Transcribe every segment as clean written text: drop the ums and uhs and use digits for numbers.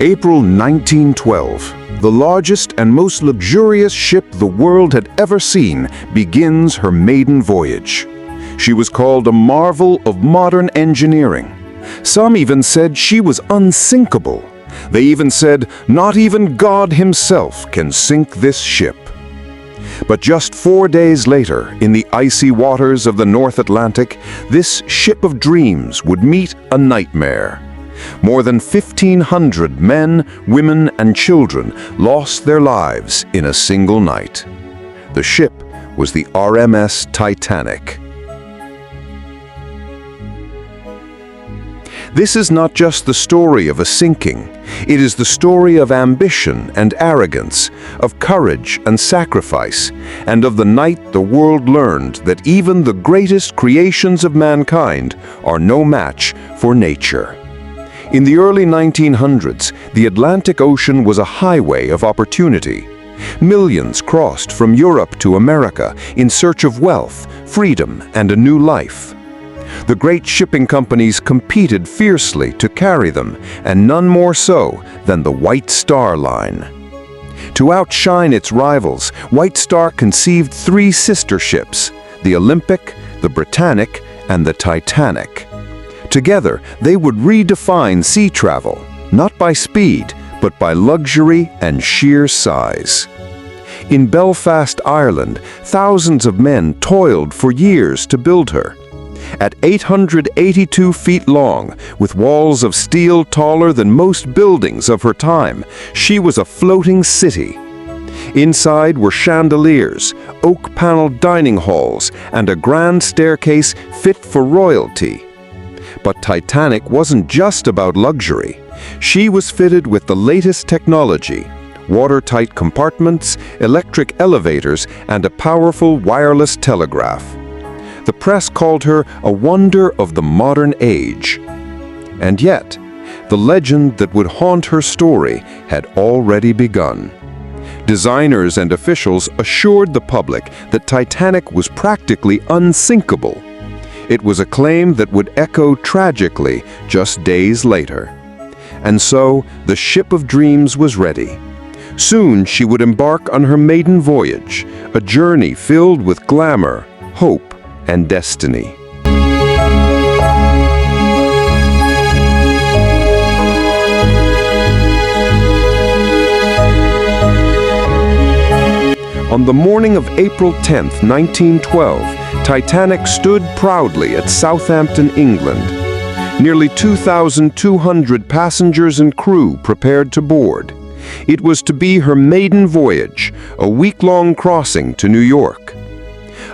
April 1912, the largest and most luxurious ship the world had ever seen, begins her maiden voyage. She was called a marvel of modern engineering. Some even said she was unsinkable. They even said, not even God himself can sink this ship. But just 4 days later, in the icy waters of the North Atlantic, this ship of dreams would meet a nightmare. More than 1,500 men, women, and children lost their lives in a single night. The ship was the RMS Titanic. This is not just the story of a sinking. It is the story of ambition and arrogance, of courage and sacrifice, and of the night the world learned that even the greatest creations of mankind are no match for nature. In the early 1900s, the Atlantic Ocean was a highway of opportunity. Millions crossed from Europe to America in search of wealth, freedom, and a new life. The great shipping companies competed fiercely to carry them, and none more so than the White Star Line. To outshine its rivals, White Star conceived 3 sister ships, the Olympic, the Britannic, and the Titanic. Together, they would redefine sea travel, not by speed, but by luxury and sheer size. In Belfast, Ireland, thousands of men toiled for years to build her. At 882 feet long, with walls of steel taller than most buildings of her time, she was a floating city. Inside were chandeliers, oak-paneled dining halls, and a grand staircase fit for royalty. But Titanic wasn't just about luxury. She was fitted with the latest technology, watertight compartments, electric elevators, and a powerful wireless telegraph. The press called her a wonder of the modern age. And yet, the legend that would haunt her story had already begun. Designers and officials assured the public that Titanic was practically unsinkable. It was a claim that would echo tragically just days later. And so, the ship of dreams was ready. Soon she would embark on her maiden voyage, a journey filled with glamour, hope, and destiny. On the morning of April 10, 1912, Titanic stood proudly at Southampton, England. Nearly 2,200 passengers and crew prepared to board. It was to be her maiden voyage, a week-long crossing to New York.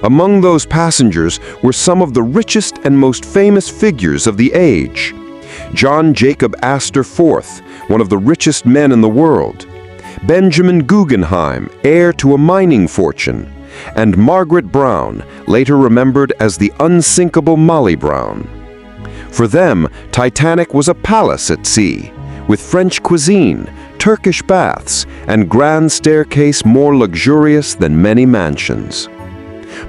Among those passengers were some of the richest and most famous figures of the age. John Jacob Astor IV, one of the richest men in the world. Benjamin Guggenheim, heir to a mining fortune. And Margaret Brown, later remembered as the unsinkable Molly Brown. For them, Titanic was a palace at sea, with French cuisine, Turkish baths, and grand staircase more luxurious than many mansions.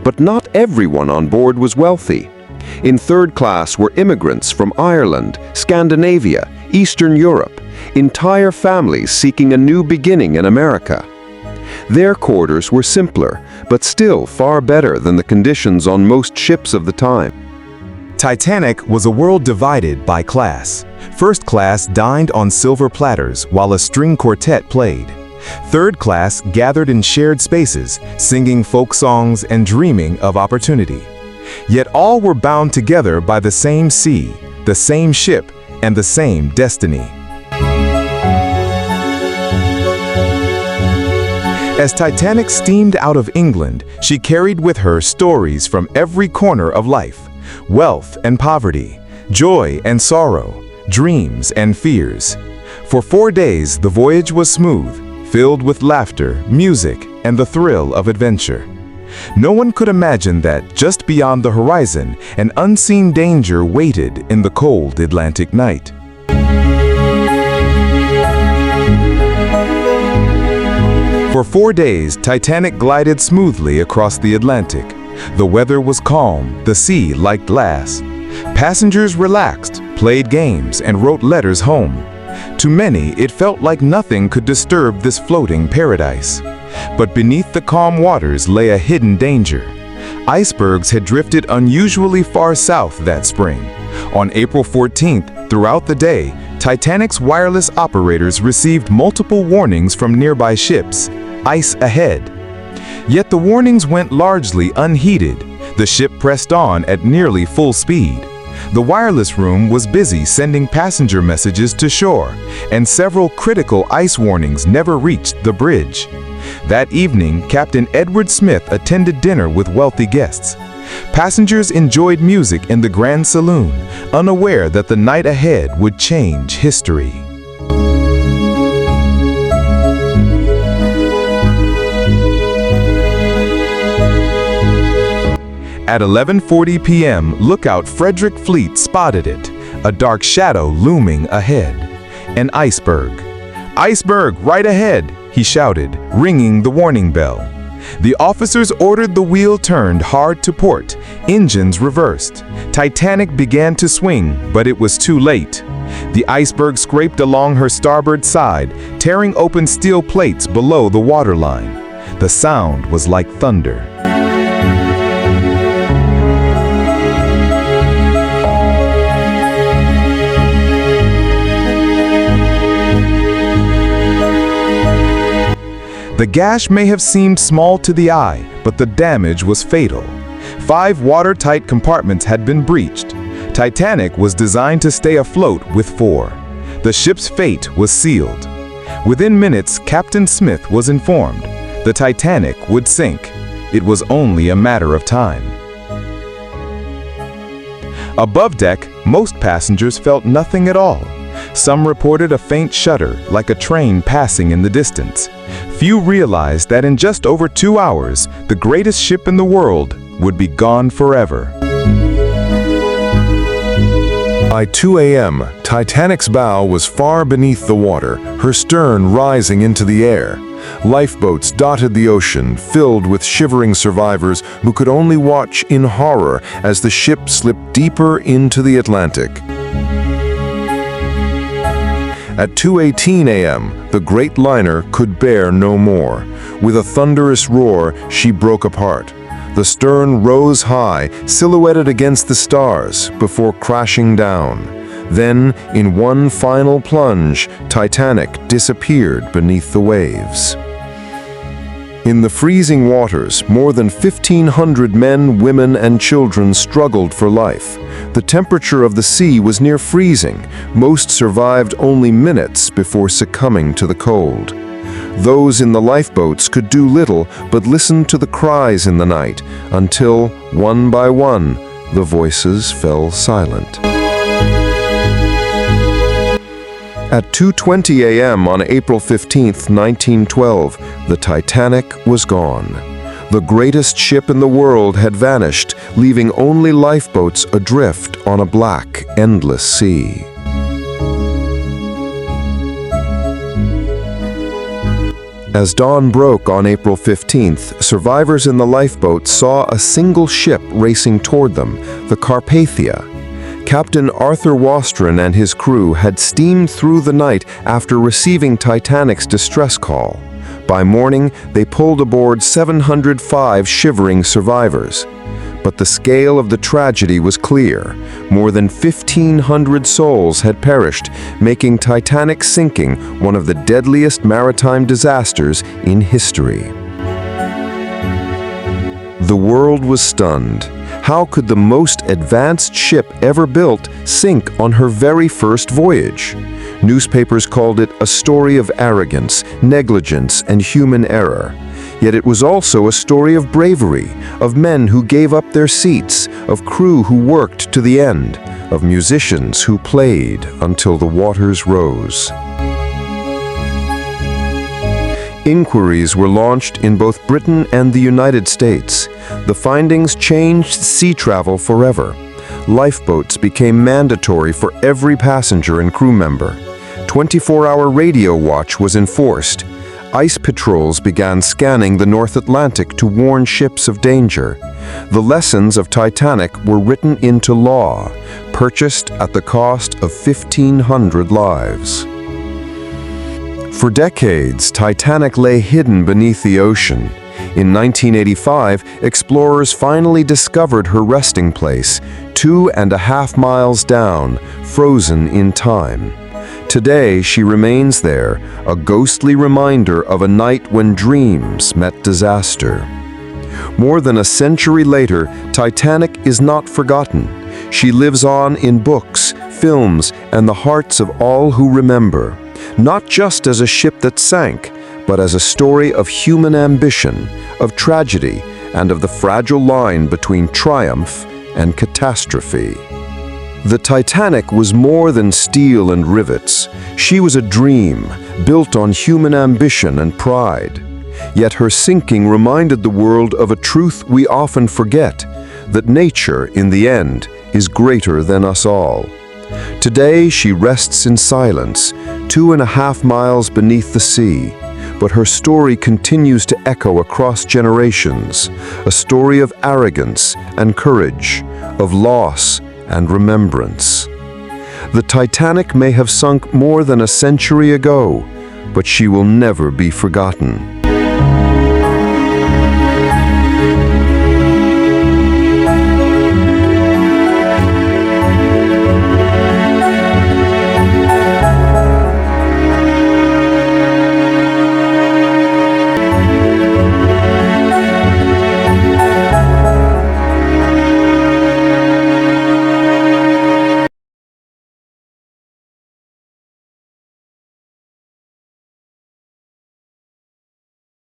But not everyone on board was wealthy. In third class were immigrants from Ireland, Scandinavia, Eastern Europe, entire families seeking a new beginning in America. Their quarters were simpler, but still far better than the conditions on most ships of the time. Titanic was a world divided by class. First class dined on silver platters while a string quartet played. Third class gathered in shared spaces, singing folk songs and dreaming of opportunity. Yet all were bound together by the same sea, the same ship, and the same destiny. As Titanic steamed out of England, she carried with her stories from every corner of life, wealth and poverty, joy and sorrow, dreams and fears. For 4 days, the voyage was smooth, filled with laughter, music, and the thrill of adventure. No one could imagine that just beyond the horizon, an unseen danger waited in the cold Atlantic night. For 4 days, Titanic glided smoothly across the Atlantic. The weather was calm, the sea like glass. Passengers relaxed, played games, and wrote letters home. To many, it felt like nothing could disturb this floating paradise. But beneath the calm waters lay a hidden danger. Icebergs had drifted unusually far south that spring. On April 14th, throughout the day, Titanic's wireless operators received multiple warnings from nearby ships. Ice ahead. Yet the warnings went largely unheeded. The ship pressed on at nearly full speed. The wireless room was busy sending passenger messages to shore, and several critical ice warnings never reached the bridge. That evening, Captain Edward Smith attended dinner with wealthy guests. Passengers enjoyed music in the Grand Saloon, unaware that the night ahead would change history. At 11:40 p.m., lookout Frederick Fleet spotted it, a dark shadow looming ahead. An iceberg. "Iceberg, right ahead!" he shouted, ringing the warning bell. The officers ordered the wheel turned hard to port, engines reversed. Titanic began to swing, but it was too late. The iceberg scraped along her starboard side, tearing open steel plates below the waterline. The sound was like thunder. The gash may have seemed small to the eye, but the damage was fatal. 5 watertight compartments had been breached. Titanic was designed to stay afloat with 4. The ship's fate was sealed. Within minutes, Captain Smith was informed. The Titanic would sink. It was only a matter of time. Above deck, most passengers felt nothing at all. Some reported a faint shudder, like a train passing in the distance. Few realized that in just over 2 hours, the greatest ship in the world would be gone forever. By 2 a.m., Titanic's bow was far beneath the water, her stern rising into the air. Lifeboats dotted the ocean, filled with shivering survivors who could only watch in horror as the ship slipped deeper into the Atlantic. At 2:18 a.m., the great liner could bear no more. With a thunderous roar, she broke apart. The stern rose high, silhouetted against the stars, before crashing down. Then, in one final plunge, Titanic disappeared beneath the waves. In the freezing waters, more than 1,500 men, women, and children struggled for life. The temperature of the sea was near freezing. Most survived only minutes before succumbing to the cold. Those in the lifeboats could do little but listen to the cries in the night, until, one by one, the voices fell silent. At 2:20 a.m. on April 15, 1912, the Titanic was gone. The greatest ship in the world had vanished, leaving only lifeboats adrift on a black, endless sea. As dawn broke on April 15th, survivors in the lifeboat saw a single ship racing toward them, the Carpathia. Captain Arthur Wastron and his crew had steamed through the night after receiving Titanic's distress call. By morning, they pulled aboard 705 shivering survivors. But the scale of the tragedy was clear. More than 1,500 souls had perished, making Titanic sinking one of the deadliest maritime disasters in history. The world was stunned. How could the most advanced ship ever built sink on her very first voyage? Newspapers called it a story of arrogance, negligence, and human error. Yet it was also a story of bravery, of men who gave up their seats, of crew who worked to the end, of musicians who played until the waters rose. Inquiries were launched in both Britain and the United States. The findings changed sea travel forever. Lifeboats became mandatory for every passenger and crew member. 24-hour radio watch was enforced. Ice patrols began scanning the North Atlantic to warn ships of danger. The lessons of Titanic were written into law, purchased at the cost of 1,500 lives. For decades, Titanic lay hidden beneath the ocean. In 1985, explorers finally discovered her resting place, 2.5 miles down, frozen in time. Today, she remains there, a ghostly reminder of a night when dreams met disaster. More than a century later, Titanic is not forgotten. She lives on in books, films, and the hearts of all who remember, not just as a ship that sank, but as a story of human ambition, of tragedy, and of the fragile line between triumph and catastrophe. The Titanic was more than steel and rivets. She was a dream, built on human ambition and pride. Yet her sinking reminded the world of a truth we often forget, that nature, in the end, is greater than us all. Today she rests in silence, 2.5 miles beneath the sea, but her story continues to echo across generations, a story of arrogance and courage, of loss and remembrance. The Titanic may have sunk more than a century ago, but she will never be forgotten.